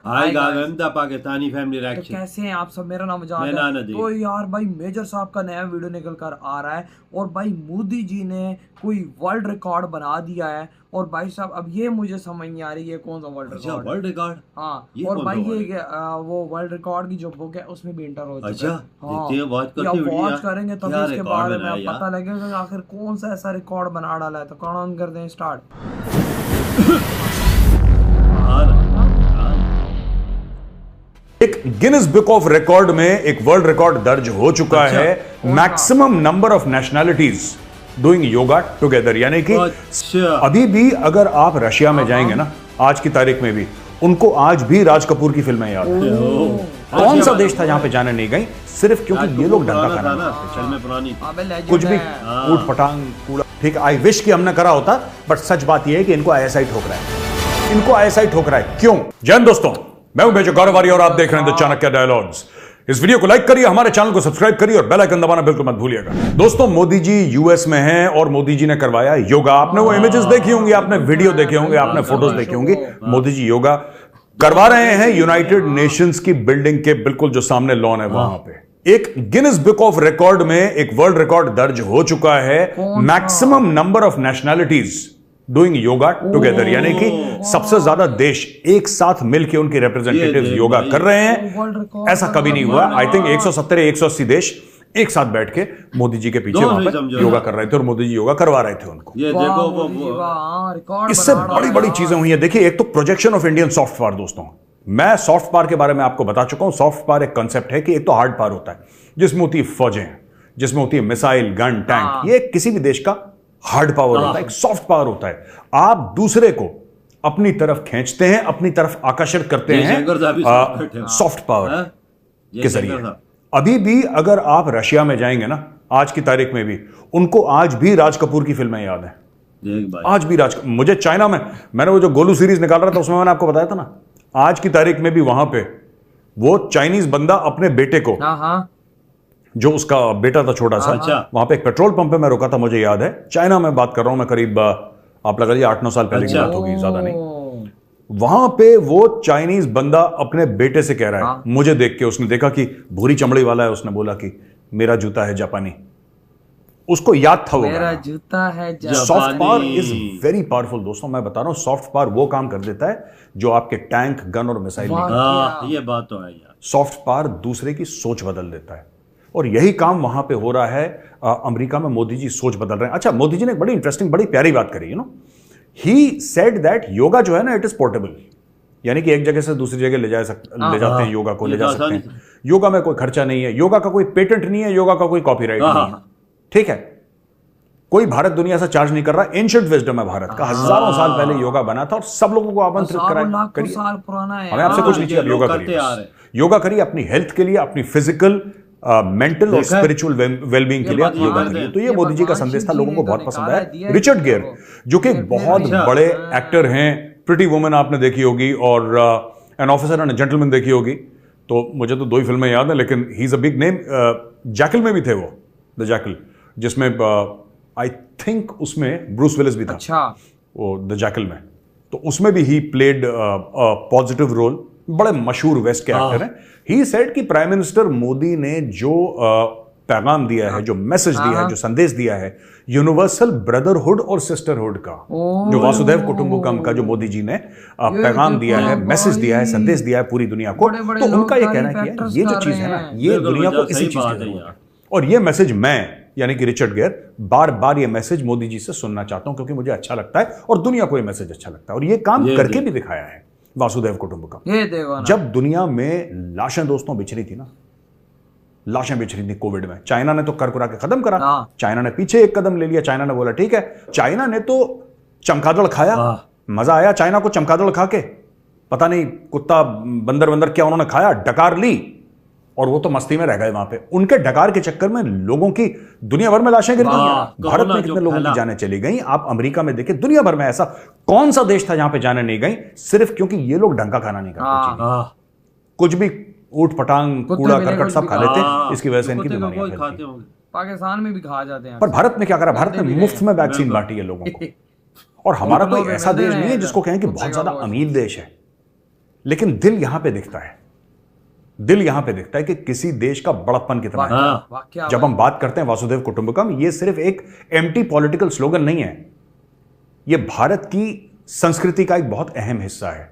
आएगा गंदा पाकिस्तानी फैमिली तो रिएक्शन। कैसे हैं आप सब, मेरा नाम मैं जाद नाना है। दी। तो यार भाई मेजर साहब का नया वीडियो निकल कर आ रहा है और भाई मोदी जी ने कोई वर्ल्ड रिकॉर्ड बना दिया है। और भाई साहब अब ये मुझे समझ नहीं आ रही है कौन सा वर्ल्ड अच्छा रिकॉर्ड। World record. हाँ ये और कौन भाई सा वर्ल्ड ये वो वर्ल्ड रिकॉर्ड की जो बुक है उसमें भी इंटर हो चुका अच्छा है। देखते हैं, वॉच या करते हैं वीडियो वॉच यार। करेंगे तभी क्या इसके रिकॉर्ड बारे में बनाया अब यार। पता लगेगा कि आखिर कौन सा ऐसा रिकॉर्ड बना डाला है। तो कौन कर दें स्टार्ट। एक गिनीज बुक ऑफ रिकॉर्ड में एक वर्ल्ड रिकॉर्ड दर्ज हो चुका अच्छा। है। Maximum number of nationalities doing yoga together, यानी कि अच्छा। अभी भी अगर आप रशिया में जाएंगे ना आज की तारीख में भी, उनको आज भी राज कपूर की फिल्में याद है। कौन सा देश था जहां पे जाने नहीं गई, सिर्फ क्योंकि ये लोग डंका खाना पुरानी कुछ भी ऊट पटांग कूड़ा। ठीक है, आई विश कि हमने करा होता, बट सच बात यह है कि इनको ऐसा ही ठोक रहा है, इनको ऐसा ही ठोक रहा है। क्यों? जैन दोस्तों, मैं हूं मेजर गौरव और आप देख रहे हैं द चाणक्य डायलॉग्स। इस वीडियो को लाइक करिए, हमारे चैनल को सब्सक्राइब करिए और बेल आइकन दबाना बिल्कुल मत भूलिएगा। दोस्तों, मोदी जी यूएस में हैं और मोदी जी ने करवाया योगा। आपने वो इमेजेस देखी होंगी, आपने वीडियो देखे होंगे, आपने फोटोज देखी होंगी। मोदी जी योगा करवा रहे हैं यूनाइटेड नेशंस की बिल्डिंग के बिल्कुल जो सामने लॉन है वहां पे। एक गिनीज बुक ऑफ रिकॉर्ड में एक वर्ल्ड रिकॉर्ड दर्ज हो चुका है। Maximum number of nationalities doing yoga together, यानी कि सबसे ज्यादा देश एक साथ मिलकर उनके रिप्रेजेंटेटिव्स योगा कर रहे हैं। ऐसा कभी नहीं हुआ। आई थिंक 170 या 180 देश एक साथ बैठ के मोदी जी के पीछे वहां पर योगा कर रहे थे और मोदी जी योगा करवा रहे थे उनको। ये देखो इससे बड़ी बड़ी चीजें हुई हैं। देखिए, एक तो projection of Indian soft power. दोस्तों, मैं सॉफ्ट पावर के बारे में आपको बता चुका हूं। सॉफ्ट पावर एक कांसेप्ट है कि एक तो हार्ड पावर होता है जिसमें होती है फौजें, जिसमें होती है मिसाइल, गन, टैंक। ये किसी भी देश का हार्ड पावर होता है। एक सॉफ्ट पावर होता है, आप दूसरे को अपनी तरफ खींचते हैं, अपनी तरफ आकर्षित करते हैं सॉफ्ट पावर के जरिए। अभी भी अगर आप रशिया में जाएंगे ना आज की तारीख में भी, उनको आज भी राज कपूर की फिल्में याद हैं। आज भी मुझे चाइना में, मैंने वो जो गोलू सीरीज निकाल रहा था उसमें मैंने आपको बताया था ना, आज की तारीख में भी वहां पे वो चाइनीज बंदा अपने बेटे को, जो उसका बेटा था छोटा सा, वहां पे एक पेट्रोल पंप पे मैं रुका था, मुझे याद है। चाइना में बात कर रहा हूं मैं, करीब आप लगा लीजिए 8-9 साल पहले की बात होगी, ज्यादा नहीं। वहां पे वो चाइनीज बंदा अपने बेटे से कह रहा है, मुझे देख के, उसने देखा कि भूरी चमड़ी वाला है, उसने बोला कि मेरा जूता है जापानी। उसको याद था वो मेरा जूता है जापानी। Soft power is very powerful दोस्तों। मैं बता रहा हूं, सॉफ्ट पावर वो काम कर देता है जो आपके टैंक, गन और मिसाइल नहीं। ये बात तो है यार। सॉफ्ट पावर दूसरे की सोच बदल देता है और यही काम वहां पे हो रहा है। अमेरिका में मोदी जी सोच बदल रहे हैं। अच्छा, मोदी जी ने एक बड़ी इंटरेस्टिंग, बड़ी प्यारी बात करी, ही सेड दैट योगा जो है ना, इट इज पोर्टेबल, यानी कि एक जगह से दूसरी जगह ले जाते हैं योगा को, ले जा सकते हैं। योगा में कोई खर्चा नहीं है, योगा का कोई पेटेंट नहीं है, योगा का कोई कॉपीराइट नहीं है। ठीक है, कोई भारत दुनिया से चार्ज नहीं कर रहा। एंशिएंट विजडम है भारत का, हजारों साल पहले योगा बना था और सब लोगों को आमंत्रित करा। हमें आपसे कुछ नहीं चाहिए, योगा करिए, योगा करिए अपनी हेल्थ के लिए, अपनी फिजिकल, मेंटल और स्पिरिचुअल वेलबींग के लिए आप योगा करिए। तो ये मोदी जी का संदेश था, लोगों को बहुत पसंद आया। रिचर्ड गियर, जो कि बहुत बड़े एक्टर हैं, प्रिटी वुमन आपने देखी होगी और एन ऑफिसर एंड जेंटलमैन देखी होगी। तो मुझे तो 2 ही फिल्में याद है, लेकिन he is a big name. Jackal में भी थे वो, द जैकल, जिसमें आई थिंक उसमें ब्रूस विलिस भी था। अच्छा, वो द जैकल में, तो उसमें भी ही प्लेड पॉजिटिव रोल। बड़े मशहूर वेस्ट के एक्टर हैं। ही सेड कि प्राइम मिनिस्टर मोदी ने जो पैगाम दिया है, जो मैसेज दिया है, जो संदेश दिया है, यूनिवर्सल ब्रदरहुड और सिस्टरहुड का, जो वासुदेव कुटुंबकम का जो मोदी जी ने पैगाम दिया है, मैसेज दिया है, संदेश दिया है पूरी दुनिया को, तो उनका ये कहना है कि ये जो चीज है ना, ये दुनिया को इसी चीज की जरूरत है। और ये मैसेज मैं, यानी कि रिचर्ड गियर, बार बार ये मैसेज मोदी जी से सुनना चाहता हूं, क्योंकि मुझे अच्छा लगता है और दुनिया को ये मैसेज अच्छा लगता है। और ये काम करके भी दिखाया है वासुदेव कुटुंबकम। ये देखो ना, जब दुनिया में लाशें दोस्तों बिछरी थी ना, लाशें बिछरी थी कोविड में, चाइना ने तो कर कुरा के खत्म करा। चाइना ने पीछे एक कदम ले लिया। चाइना ने बोला ठीक है, चाइना ने तो चमगादड़ खाया, मजा आया चाइना को चमगादड़ खा के, पता नहीं कुत्ता बंदर बंदर क्या उन्होंने खाया, डकार ली और वो तो मस्ती में रह गए वहां पे। उनके डकार के चक्कर में लोगों की दुनिया भर में लाशें गिर गई। भारत में कितने लोगों की जानें चली गई। आप अमेरिका में देखें, दुनिया भर में ऐसा कौन सा देश था जहां पे जाने नहीं गई, सिर्फ क्योंकि ये लोग ढंग का खाना नहीं करते। कुछ भी ऊट पटांग कूड़ा करकट सब खा लेते, इसकी वजह से इनकी बीमारियां फैलती हैं। पाकिस्तान में भी खा जाते हैं। पर भारत ने क्या करा, भारत ने मुफ्त में वैक्सीन बांटी है लोगों को। और हमारा कोई ऐसा देश नहीं है जिसको कहें कि बहुत ज्यादा अमीर देश है, लेकिन दिल यहां पे दिखता है, दिल यहां पे दिखता है कि किसी देश का बड़प्पन कितना है। हाँ। जब हम बात करते हैं वासुदेव कुटुंबकम, ये सिर्फ एक एम्प्टी पॉलिटिकल स्लोगन नहीं है, ये भारत की संस्कृति का एक बहुत अहम हिस्सा है।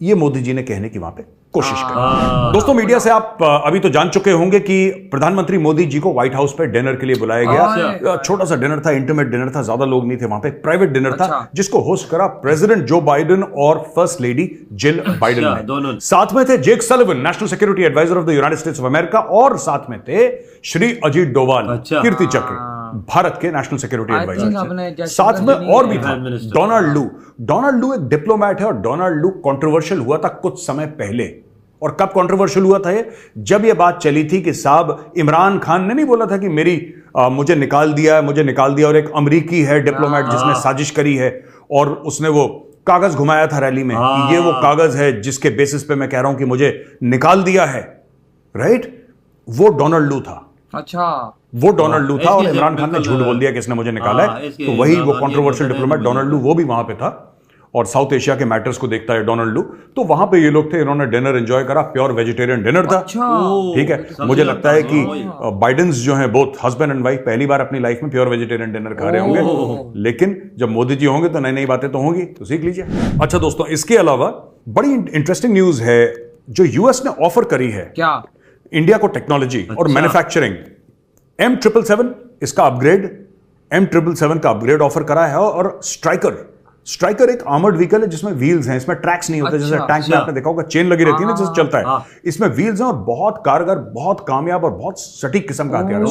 ये मोदी जी ने कहने की वहां पे कोशिश करी। दोस्तों, मीडिया से आप अभी तो जान चुके होंगे कि प्रधानमंत्री मोदी जी को व्हाइट हाउस पे डिनर के लिए बुलाया गया। छोटा सा डिनर था, इंटीमेट डिनर था, ज्यादा लोग नहीं थे वहां पे, प्राइवेट डिनर था, जिसको होस्ट करा प्रेसिडेंट जो बाइडेन और फर्स्ट लेडी जिल बाइडेन ने। साथ में थे Jake Sullivan, national security adviser of the United States of America, और साथ में थे श्री अजीत डोवाल, कीर्ति चक्र, भारत के नेशनल सिक्योरिटी एडवाइजर। साथ में और भी था डोनाल्ड लू। डोनाल्ड लू एक डिप्लोमैट है, और डोनाल्ड लू कंट्रोवर्शियल हुआ था कुछ समय पहले। और कब कंट्रोवर्शियल हुआ था ये? जब ये बात चली थी कि साहब इमरान खान ने नहीं बोला था कि मुझे निकाल दिया है, मुझे निकाल दिया, और एक अमरीकी है डिप्लोमैट जिसने साजिश करी है, और उसने वो कागज घुमाया था रैली में, ये वो कागज है जिसके बेसिस पे मैं कह रहा हूं कि मुझे निकाल दिया है, राइट? वो डोनाल्ड लू था। अच्छा, वो डोनाल्ड लू था, और इमरान खान ने झूठ बोल दिया कि इसने मुझे निकाला है, तो वही वो कंट्रोवर्शियल डिप्लोमैट डोनाल्ड लू, वो भी वहां पे था, और साउथ एशिया के मैटर्स को देखता है डोनाल्ड लू। तो वहां पे ये लोग थे, इन्होंने डिनर एंजॉय करा, प्योर वेजिटेरियन डिनर था। ठीक है, मुझे लगता है कि बाइडेंस जो हैं, बोथ हस्बैंड एंड वाइफ, पहली बार अपनी लाइफ में प्योर वेजिटेरियन डिनर खा रहे होंगे, लेकिन जब मोदी जी होंगे तो नई नई बातें तो होंगी, तो सीख लीजिए। अच्छा दोस्तों, इसके अलावा बड़ी इंटरेस्टिंग न्यूज है जो यूएस ने ऑफर करी है क्या? इंडिया को टेक्नोलॉजी और मैन्युफैक्चरिंग। M777 इसका अपग्रेड, M777 का अपग्रेड ऑफर करा है, और स्ट्राइकर एक आर्मर्ड व्हीकल है जिसमें व्हील्स हैं, इसमें ट्रैक्स नहीं होते। जैसे टैंक में आपने देखा होगा चेन लगी रहती है ना, जैसे चलता है, इसमें व्हील्स हैं, और बहुत कारगर, बहुत कामयाब और बहुत सटीक किस्म का हथियार है।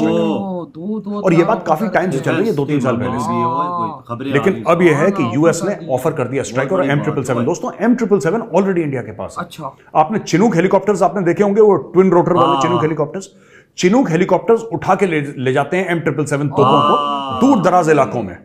और ये बात काफी टाइम से चल रही है, 2-3 साल पहले से। लेकिन अब यह है कि यूएस ने ऑफर कर दिया स्ट्राइकर और M777। दोस्तों, M777 ऑलरेडी इंडिया के पास है। अच्छा, आपने चिनूक हेलीकॉप्टर्स आपने देखे होंगे, वो ट्विन रोटर वाले चिनूक हेलीकॉप्टर्स। चिनूक हेलीकॉप्टर्स उठा के ले जाते हैं M777 तोपों को दूर दराज इलाकों में।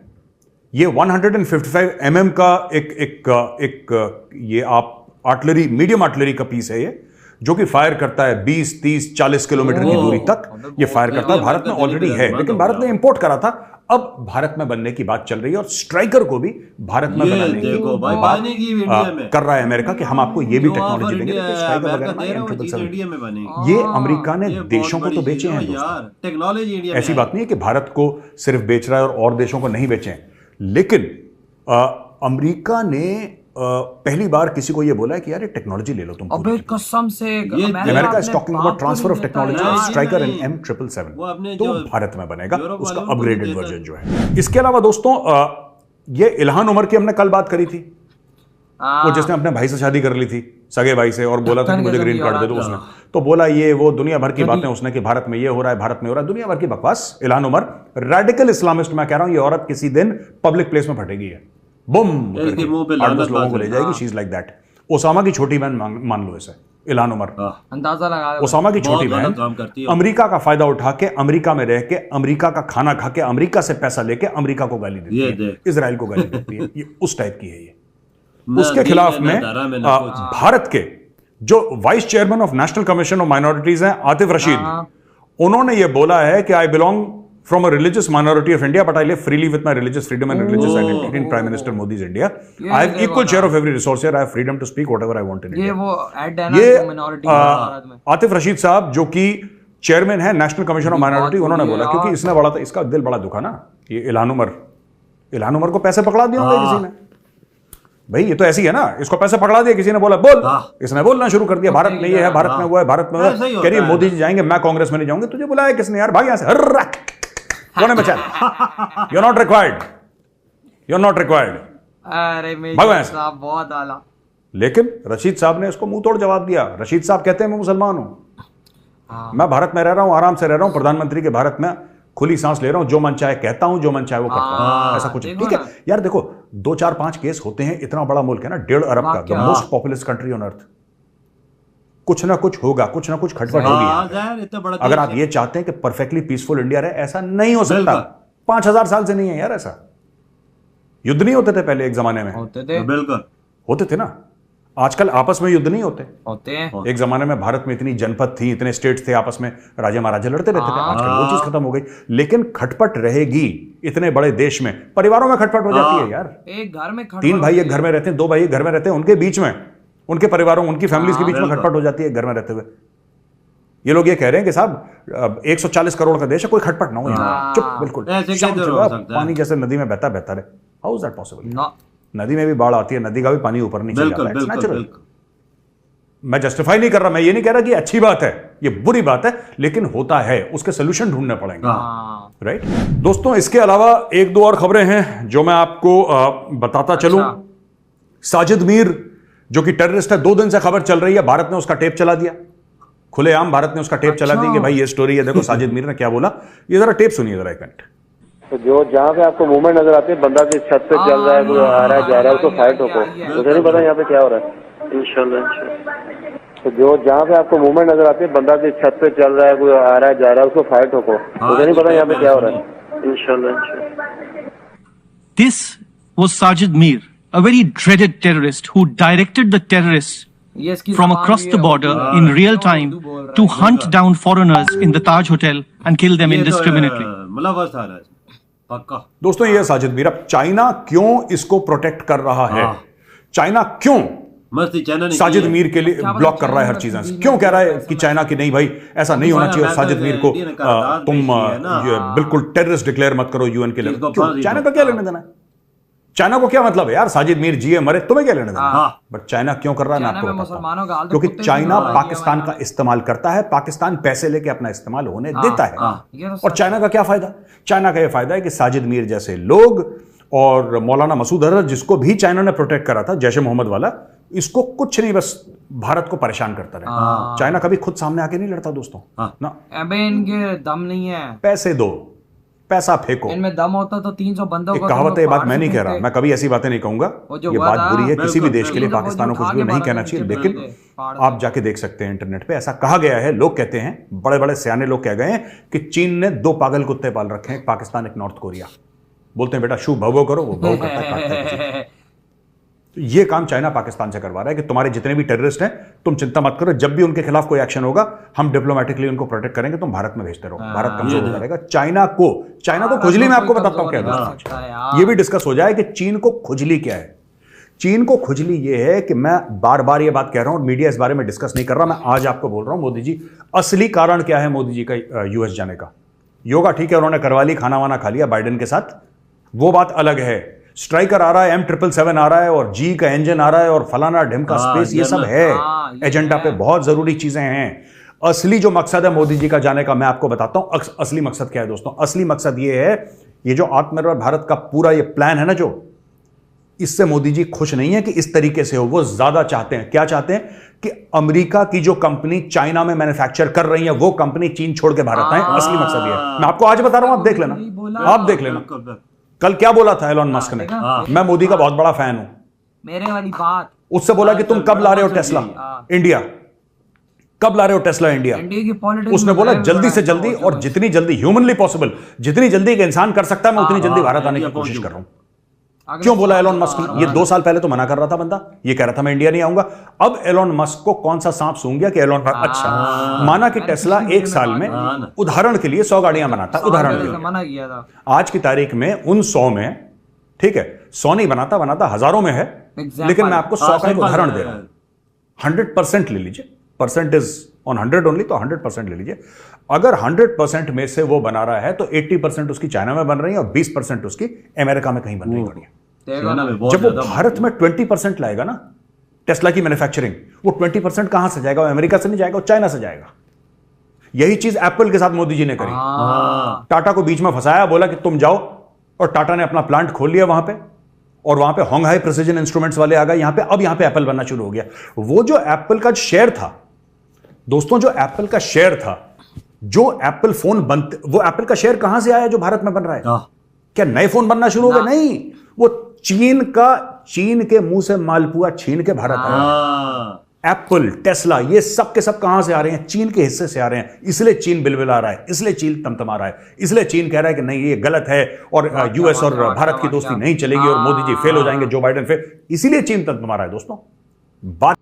ये 155 mm का एक ये आप आर्टिलरी, मीडियम आर्टिलरी का पीस है ये, जो कि फायर करता है 20, 30, 40 किलोमीटर की दूरी तक ये फायर करता है। भारत में ऑलरेडी है, लेकिन भारत ने इंपोर्ट करा था, अब भारत में बनने की बात चल रही है, और स्ट्राइकर को भी भारत में बनाने की बात कर रहा है अमेरिका कि हम आपको ये भी टेक्नोलॉजी देंगे। स्ट्राइकर वगैरह ये अमेरिका ने देशों को तो बेचे हैं दोस्तों, ऐसी बात नहीं है कि भारत को सिर्फ बेच रहा है और देशों को नहीं बेचे हैं, लेकिन अमेरिका ने पहली बार किसी को ये बोला है कि यार ये टेक्नोलॉजी ले लो तुम। अबे कसम से, America is talking about transfer of technology, striker end M777 तो भारत में बनेगा, उसका अपग्रेडेड वर्जन जो है। इसके अलावा दोस्तों, ये इल्हान उमर की हमने कल बात करी थी, वो जिसने अपने भाई से शादी कर ली थी, सगे भाई से, और बोला था कि मुझे ग्रीन कार्ड दे दो। उसने तो बोला ये वो दुनिया भर की बातें उसने कि भारत में ये हो रहा है, भारत में हो रहा है, दुनिया भर की बकवास। इल्हान उमर रेडिकल इस्लामिस्ट, मैं कह रहा हूं ये औरत किसी दिन पब्लिक प्लेस में फटेगी, है बुम, 8-10 लोगों को ले जाएगी। She is like that. Osama की छोटी बहन मान लो इसे, इल्हान उमर, अंदाजा लगा। ओसामा की छोटी बहन अमेरिका का फायदा उठा के, अमेरिका में रह के, अमेरिका का खाना खा के, अमेरिका से पैसा लेके अमेरिका को गाली देती है, इजराइल को गाली देती है। ये उस टाइप की है ये। उसके खिलाफ में भारत के जो vice chairman of national commission of minorities हैं, आतिफ रशीद, उन्होंने ये बोला है कि I belong from a religious minority of India, but I live freely with my religious freedom and religious identity in Prime Minister Modi's India. I have equal share of every resource here. I have freedom to speak whatever I want in India. ये वो add है ना minority Bharat में। आतिफ रशीद साहब जो कि chairman है national commission of minority, उन्होंने बोला, क्योंकि इसने बड़ा था, इसका दिल बड़ा दुखा ना, ये इल्हान उमर को पैसे पकड़ा दिए होंगे किसी ने। भाई ये तो ऐसी है ना, इसको पैसे पकड़ा दिया किसी ने, बोला बोल, इसने बोलना शुरू कर दिया, भारत में ये है, भारत में वो है, भारत में वो है। कह रही मोदी जी जाएंगे, मैं कांग्रेस में नहीं जाऊंगी। तुझे बुलाया किसने यार, भाग यहां से, कौन है बचाल? You're not required. You're not required. अरे मेजर साहब बहुत आला। लेकिन रशीद साहब ने इसको मुंह तोड़ जवाब दिया। रशीद साहब कहते हैं मैं मुसलमान हूं, मैं भारत में रह रहा हूं, आराम से रह रहा हूं, प्रधानमंत्री के भारत में खुली सांस ले रहा हूं, जो मन चाहे कहता हूं, जो मन चाहे वो करता हूं, ऐसा कुछ। ठीक है यार, देखो 2, 4, 5 केस होते हैं, इतना बड़ा मुल्क है ना, 1.5 अरब का, the most populous country on earth. कुछ ना कुछ होगा, कुछ ना कुछ खटपट होगी। अगर आप ये चाहते हैं कि परफेक्टली पीसफुल इंडिया रहे, ऐसा नहीं हो सकता। 5000 साल से नहीं है यार ऐसा। युद्ध नहीं होते थे पहले एक जमाने में? होते थे, बिल्कुल होते थे ना। आजकल आपस में युद्ध नहीं होते हैं। एक जमाने में भारत में इतनी जनपद थी, इतने स्टेट थे, आपस में राजा महाराजा लड़ते रहते थे। आजकल वो चीज खत्म हो गई, लेकिन खटपट रहेगी। इतने बड़े देश में परिवारों में खटपट हो जाती है यार। एक घर में 3 भाई एक घर में रहते हैं, 2 भाई एक घर में रहते हैं, उनके बीच में उनके परिवारों, उनकी फैमिलीज के बीच में बिल्कुल। खटपट हो जाती है घर में रहते हुए। ये लोग ये कह रहे हैं कि साहब 140 करोड़ का देश है, कोई खटपट ना हो यहाँ। चुप, बिल्कुल ऐसे शांत कैसे जगह, हो सकता है? पानी जैसे नदी में बहता बहता रहे। How is that possible? ना नदी में भी बाढ़ आती है, नदी का भी पानी ऊपर नीचे जाता बिल्कुल है, इट्स बिल्कुल नेचुरल। बिल्कुल। मैं जस्टिफाई नहीं कर रहा, मैं ये नहीं कह रहा कि ये अच्छी बात है, ये बुरी बात है, लेकिन होता है, उसके सोल्यूशन ढूंढने पड़ेंगे। हाँ राइट दोस्तों, इसके अलावा एक दो और खबरें हैं जो मैं आपको बताता चलूं। साजिद मीर जो कि टेररिस्ट है, 2 दिन से खबर चल रही है, भारत ने उसका टेप चला दिया, खुलेआम भारत ने उसका टेप चला दिया कि भाई ये स्टोरी है, देखो साजिद मीर ने क्या बोला। ये जरा टेप सुनिए जरा एक मिनट। तो जो जहाँ पे आपको मूवमेंट नजर आती है, बंदा किस छत पे चल रहा है, कोई आ रहा है जा रहा है, उसको फाइट होको, मुझे नहीं पता यहाँ पे क्या हो रहा है। इंशाल्लाह। तो जो जहाँ पे आपको मूवमेंट नजर आती है, बंदा किस छत पे चल रहा है, कोई आ रहा है जा रहा है, उसको फाइट होको, मुझे नहीं पता यहाँ पे क्या हो रहा है। इंशाल्लाह। This was Sajid Mir, a very dreaded terrorist who directed the terrorists ये इसकी from ज़बान across भी the है, border उर्दू in बोल real रहा है, time उर्दू बोल रहा to है। hunt down foreigners in the Taj Hotel and kill them ये तो, indiscriminately. मुलव्वस था ना, पक्का। दोस्तों ये साजिद मीर, अब चाइना क्यों इसको प्रोटेक्ट कर रहा है? चाइना क्यों मस्ती चाइना ने साजिद की है। मीर के लिए क्या पता ब्लॉक कर रहा है चाइना हर चीजें? की क्यों कह रहा है ऐसा कि चाइना की नहीं भाई, ऐसा नहीं होना चाहिए, और साजिद मीर को इंडियन करारदाद तुम पेश की है ना। ये बिल्कुल टेररिस्ट डिक्लेयर मत करो यूएन के लेवल। इसको क्यों? फांसी चाइना दो। का क्या लेना देना है? चाइना को क्या मतलब है यार, साजिद मीर जिए मरे तुम्हें क्या लेना देना? हाँ। बट चाइना क्यों कर रहा है मैं चाइना आपको में बताता मुसलमानों का हूं। हाल तो क्योंकि कुत्ते से चाइना बुरा किया पाकिस्तान हुआ का इस्तेमाल करता है, पाकिस्तान पैसे लेके अपना इस्तेमाल होने देता है। ये तो और चाइना का क्या फायदा? चाइना का यह फायदा है कि साजिद मीर जैसे लोग और मौलाना मसूद अजहर, जिसको भी चाइना ने प्रोटेक्ट करा था, जैश मोहम्मद वाला, इसको कुछ नहीं, बस भारत को परेशान करता रहा। चाइना कभी खुद सामने आके नहीं लड़ता दोस्तों ना। अबे इनके दम नहीं है, पैसे दो, पैसा फेंको। इनमें दम होता तो 300 बंदों एक को कहावत है, ये बात पहाड़ मैं से नहीं कह रहा, फेंकते। मैं कभी ऐसी बातें नहीं कहूंगा, वो जो ये हुआ बात था, बुरी है किसी भी देश के लिए, बिल्कुल, पाकिस्तान को बिल्कुल, कुछ भी उठा के नहीं बाहर कहना फेंक चाहिए, के लेकिन फेंक दे, पहाड़ से। आप जाके देख सकते हैं इंटरनेट पे, ऐसा कहा गया है, लोग कहते हैं, बड़े बड़े सियाने लोग कह गए हैं कि चीन ने 2 पागल कुत्ते पाल रखे हैं, एक पाकिस्तान एक नॉर्थ कोरिया। बोलते हैं बेटा शू भवो करो, वो भव करता है, काटता है किसी को। तो ये काम चाइना पाकिस्तान से करवा रहा है कि तुम्हारे जितने भी टेररिस्ट हैं, तुम चिंता मत करो, जब भी उनके खिलाफ कोई एक्शन होगा हम डिप्लोमेटिकली उनको प्रोटेक्ट करेंगे, तुम भारत में भेजते रहो, भारत कमजोर हो जाएगा। चाइना को खुजली, मैं आपको बताता हूं क्या है, ये भी डिस्कस हो जाए कि चीन को खुजली क्या है। चीन को खुजली ये है कि मैं बार बार ये बात कह रहा हूं और मीडिया इस बारे में डिस्कस नहीं कर रहा, मैं आज आपको बोल रहा हूं, मोदी जी, असली कारण क्या है मोदी जी का यूएस जाने का? योगा ठीक है, उन्होंने करवा ली, खाना वाना खा लिया बाइडेन के साथ, वो बात अलग है। स्ट्राइकर आ रहा है, M777 आ रहा है, और जी का इंजन आ रहा है, और फलाना ढिमका स्पेस, ये सब है एजेंडा पे, बहुत जरूरी चीजें हैं। असली जो मकसद है मोदी जी का जाने का, मैं आपको बताता हूं असली मकसद क्या है दोस्तों। असली मकसद ये है, ये जो आत्मनिर्भर भारत का पूरा ये प्लान है ना, जो इससे मोदी जी खुश नहीं है कि इस तरीके से हो, वो ज्यादा चाहते हैं। क्या चाहते हैं? कि अमेरिका की जो कंपनी चाइना में मैन्युफैक्चर कर रही है, वो कंपनी चीन छोड़ के भारत आए। असली मकसद ये है, मैं आपको आज बता रहा हूं, आप देख लेना, आप देख लेना। कल क्या बोला था एलोन मस्क ने? मैं मोदी का बहुत बड़ा फैन हूं, मेरे वाली बात, उससे बोला कि तुम कब ला रहे हो टेस्ला इंडिया, कब ला रहे हो टेस्ला इंडिया? इंडिया की पॉलिटिक्स उसने बोला जल्दी से जल्दी, और जितनी जल्दी ह्यूमनली पॉसिबल, जितनी जल्दी एक इंसान कर सकता है, मैं उतनी जल्दी भारत आने की कोशिश कर रहा हूं। क्यों बोला एलोन मस्क ने? ये 2 साल पहले तो मना कर रहा था बंदा, ये कह रहा था मैं इंडिया नहीं आऊंगा। अब एलोन मस्क को कौन सा सांप सूंघ गया कि एलोन अच्छा, माना कि टेस्ला 1 साल में उदाहरण के लिए 100 गाड़ियां बनाता, उदाहरण के लिए मना किया था। आज की तारीख में उन 100 में, ठीक है, 100 नहीं बनाता हजारों में है, लेकिन मैं आपको 100 का एक उदाहरण दे रहा हूं। 100% ले लीजिए, परसेंट इज ऑन 100 ओनली, तो 100% ले लीजिए। अगर 100% में से वो बना रहा है, तो 80% उसकी चाइना में बन रही है और 20% उसकी अमेरिका में कहीं बन रही है। जब वो भारत में 20% लाएगा ना टेस्ला की मैन्युफैक्चरिंग, वो 20% कहां से जाएगा? वो अमेरिका से नहीं जाएगा, वो चाइना से जाएगा। यही चीज एप्पल के साथ मोदी जी ने करी। टाटा को बीच में फंसाया, बोला कि तुम जाओ, और टाटा ने अपना प्लांट खोल लिया वहां पे, और वहां पे होंगहाई प्रिसिजन इंस्ट्रूमेंट्स वाले आ गए यहां पे। अब यहां पे एप्पल बनना शुरू हो गया। वो जो एप्पल का शेयर था दोस्तों, जो एप्पल का शेयर था, जो एप्पल फोन बनते, वो एप्पल का शेयर कहां से आया जो भारत में बन रहा है? क्या नए फोन बनना शुरू हो गए? नहीं, वो चीन के मुंह से मालपुआ छीन के भारत आया। एप्पल, टेस्ला, ये सब के सब कहां से आ रहे हैं? चीन के हिस्से से आ रहे हैं। इसलिए चीन बिलबिला रहा है, इसलिए चीन तमतमा रहा है, इसलिए चीन कह रहा है कि नहीं ये गलत है, और यूएस और भारत की दोस्ती नहीं चलेगी, और मोदी जी फेल हो जाएंगे, जो बाइडेन फेल, इसीलिए चीन तमतमा रहा है दोस्तों। बात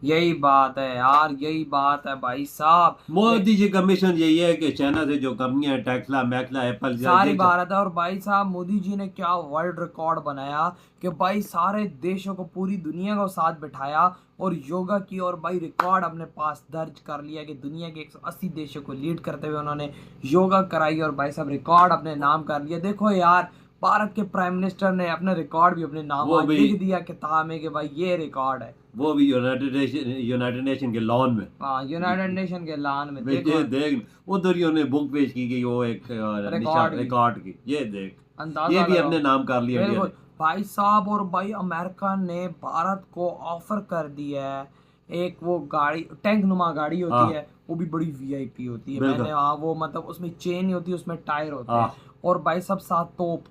यही बात है यार, यही बात है भाई साहब। मोदी जी का मिशन यही है कि चाइना से जो कंपनियां टेस्ला मैक्ला एप्पल सारी भारत है। और भाई साहब मोदी जी ने क्या वर्ल्ड रिकॉर्ड बनाया कि भाई सारे देशों को, पूरी दुनिया को साथ बिठाया और योगा की, और भाई रिकॉर्ड अपने पास दर्ज कर लिया कि दुनिया के 180 देशों को लीड करते हुए उन्होंने योगा कराई और भाई साहब रिकॉर्ड अपने नाम कर लिया। देखो यार, भारत के प्राइम मिनिस्टर ने अपना रिकॉर्ड भी अपने नाम आज लिख दिया किताब में कि भाई ये रिकॉर्ड है, वो भी यूनाइटेड नेशन के लॉन में। हाँ, यूनाइटेड नेशन के लान में। देखो देख उधर ही उन्हें बुक पेश की गई, वो एक रिकॉर्ड की, ये देख अंदाजा ये भी लगाओ। अपने नाम कर लिया इंडिया बिल्कुल भाई साहब। और भाई अमेरिका ने भारत को ऑफर कर दिया है एक वो गाड़ी, टैंक नुमा गाड़ी होती है, वो भी बड़ी वीआईपी होती है। मैंने हाँ, वो मतलब उसमें चेन नहीं होती, उसमें टायर होते हैं, और भाई सब 7 तोप,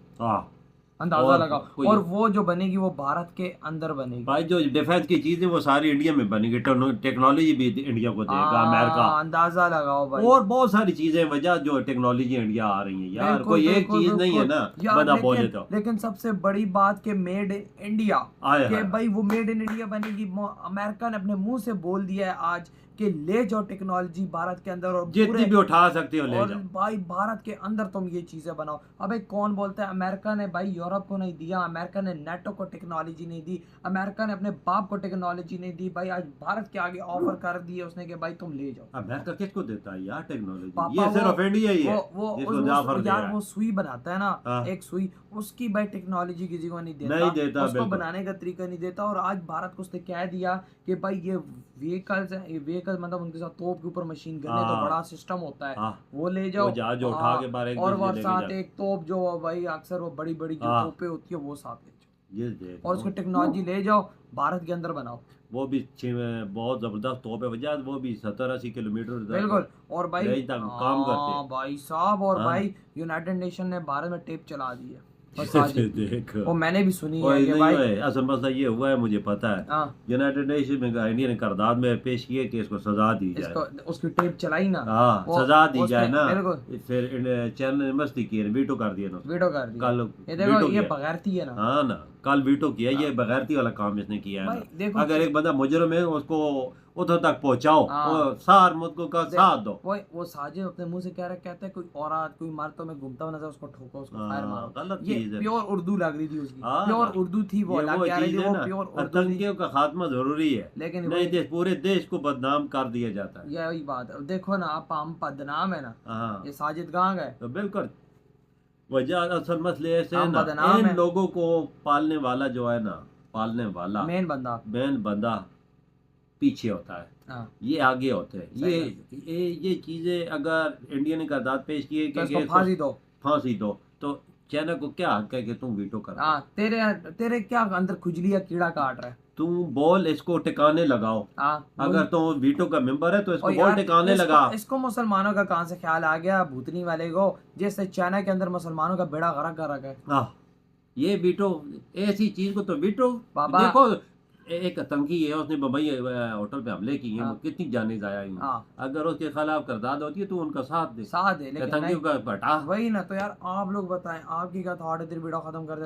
अंदाजा लगाओ। और वो जो बनेगी वो भारत के अंदर बनेगी भाई। जो डिफेंस की चीजें वो सारी इंडिया में बनेगी, टेक्नोलॉजी भी इंडिया को देगा अमेरिका, अंदाजा लगाओ भाई। और बहुत सारी चीजें वजह जो टेक्नोलॉजी इंडिया आ रही है यार, कोई एक चीज नहीं है ना बता बोले तो। लेकिन सबसे बड़ी बात के मेड इन इंडिया, कि भाई वो मेड इन इंडिया बनेगी। अमेरिका ने अपने मुंह से बोल दिया है आज कि ले जाओ टेक्नोलॉजी भारत के अंदर, और जितनी भी उठा सकते हो ले जाओ, और भाई भारत के अंदर तुम ये चीजें बनाओ। अबे कौन बोलता है अमेरिका ने भाई यूरोप को नहीं दिया, अमेरिका ने नेटो को टेक्नोलॉजी नहीं दी, अमेरिका ने अपने बाप को टेक्नोलॉजी नहीं दी, भाई आज भारत के आगे ऑफर कर दिए उसने कि भाई तुम ले जाओ। अमेरिका किसको देता है यार टेक्नोलॉजी? पापा ये सिर्फ इंडिया ही है यार वो सुई बनाता है ना, एक सुई, उसकी भाई टेक्नोलॉजी किसी को नहीं देता, उसको बनाने का तरीका नहीं देता। और आज भारत को उसने कह दिया कि भाई ये व्हीकल्स है, व्हीकल मतलब उनके साथ तोप के ऊपर मशीन गन तो बड़ा सिस्टम होता है, वो ले जाओ, जो उठा के बाहर और वो साथ एक तोप जो भाई अक्सर वो बड़ी बड़ी जो तोपें होती है वो साथ ले जाओ, और उसकी टेक्नोलॉजी ले जाओ भारत के अंदर बनाओ। वो भी बहुत जबरदस्त तोप है वजह, वो भी 70-80 किलोमीटर बिल्कुल। और भाई काम करते हैं भाई साहब। और भाई यूनाइटेड नेशन ने भारत में टेप चला दी है, देखो वो मैंने भी सुनी है कि भाई असल मसला ये हुआ है, मुझे पता है यूनाइटेड नेशन में इंडिया ने करारदाद में पेश किए कि इसको सजा दी जाए, उसकी टेप चलाई ना, सजा दी जाए ना। फिर चैनल ने मस्ती की, वीटो कर दिया ना, वीटो कर दिया। कल ये देखो ये बगैरती है ना, हाँ ना, कल वीटो किया, ये बगैरती वाला काम इसने किया है ना। अगर एक बंदा मुजरिम है उसको उधर तक पहुंचाओ, सार मुद्दों का साथ दो। वो साजिद अपने मुंह से कह रहा, कहता है कोई औरत कोई इमारतों में घूमता हुआ नजर उसको ठोको, उसको फायर मारो। गलत ये चीज है, प्योर उर्दू लग रही थी उसकी, प्योर उर्दू थी वो, अलग कह रही थी वो प्योर उर्दू। आतंकियों का खात्मा जरूरी है, लेकिन नहीं पूरे देश को बदनाम कर दिया जाता है। यही बात है। देखो ना आप हम बदनाम है ना, ये साजिद कहाँ गए? तो बिल्कुल वजह असल मसले ऐसे ना, इन लोगों को पालने वाला जो है ना, पालने वाला मेन बंदा पीछे होता है, ये आगे होते हैं। ये चीजें अगर इंडिया ने करारदाद पेश की है कि फांसी दो, तो चाइना को क्या हक है कि तुम वीटो कर? तेरे क्या अंदर खुजली या कीड़ा काट रहा है? तुम बोल इसको टिकाने लगाओ। अगर तुम वीटो का मेंबर है तो इसको बोल टिकाने लगा। इसको मुसलमानों का कहां से ख्याल आ गया भूतनी वाले को, जैसे चाइना के अंदर मुसलमानों का बेड़ा गर्क कर रखा है। ये वीटो ऐसी चीज को तो वीटो, देखो एक आतंकी है, उसने बम्बई होटल पे हमले किए, कितनी जाने जाया हुई। अगर उसके खिलाफ करारदाद होती है तो उनका साथ दे, लेकिन आतंकियों का पटा। वही ना। तो यार आप लोग बताएं आपकी क्या थॉट है, वीडियो खत्म कर दे।